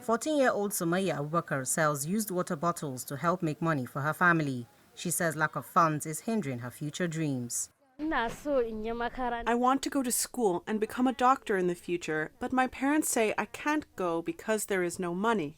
14-year-old Sumaya Abubakar sells used water bottles to help make money for her family. She says lack of funds is hindering her future dreams. I want to go to school and become a doctor in the future, but my parents say I can't go because there is no money.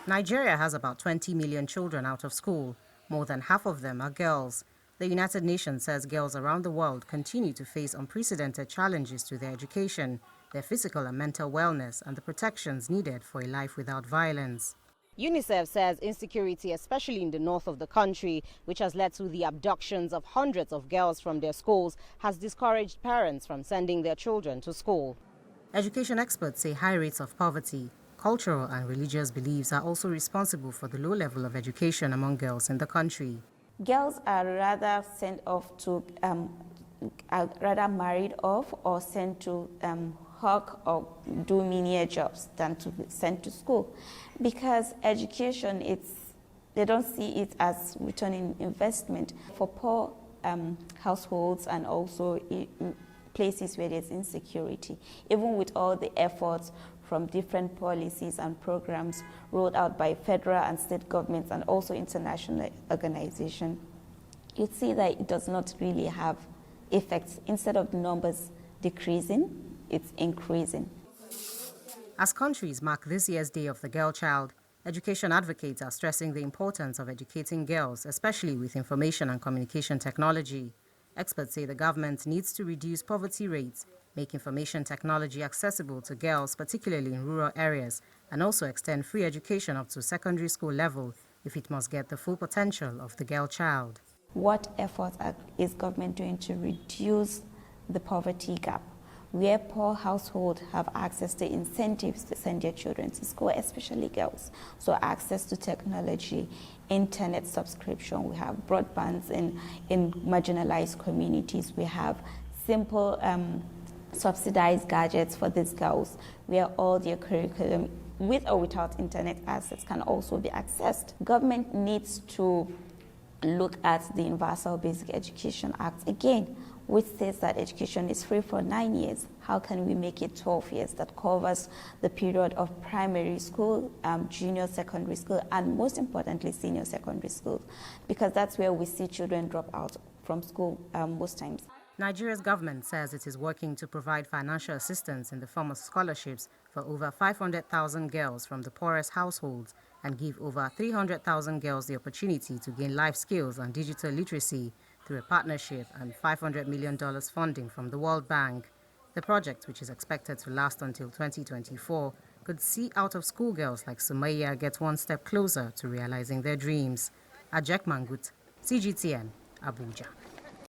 Nigeria has about 20 million children out of school. More than half of them are girls. The United Nations says girls around the world continue to face unprecedented challenges to their education, their physical and mental wellness, and the protections needed for a life without violence. UNICEF says insecurity, especially in the north of the country, which has led to the abductions of hundreds of girls from their schools, has discouraged parents from sending their children to school. Education experts say high rates of poverty, cultural and religious beliefs are also responsible for the low level of education among girls in the country. Girls are rather sent off to, are rather married off or sent to hawk or do menial jobs than to be sent to school, because education, they don't see it as returning investment for poor households and also places where there's insecurity. Even with all the efforts from different policies and programs rolled out by federal and state governments and also international organizations, you see that it does not really have effects. Instead of the numbers decreasing, it's increasing. As countries mark this year's Day of the Girl Child, education advocates are stressing the importance of educating girls, especially with information and communication technology. Experts say the government needs to reduce poverty rates, make information technology accessible to girls, particularly in rural areas, and also extend free education up to secondary school level if it must get the full potential of the girl child. What efforts is government doing to reduce the poverty gap, where poor households have access to incentives to send their children to school, especially girls? So access to technology, internet subscription, we have broadbands in marginalized communities, we have simple subsidized gadgets for these girls, where all their curriculum, with or without internet access, can also be accessed. Government needs to look at the Universal Basic Education Act again, which says that education is free for 9 years. How can we make it 12 years? That covers the period of primary school, junior secondary school, and most importantly, senior secondary school, because that's where we see children drop out from school most times. Nigeria's government says it is working to provide financial assistance in the form of scholarships for over 500,000 girls from the poorest households and give over 300,000 girls the opportunity to gain life skills and digital literacy through a partnership and $500 million funding from the World Bank. The project, which is expected to last until 2024, could see out-of-school girls like Sumaya get one step closer to realizing their dreams. Ajek Mangut, CGTN, Abuja.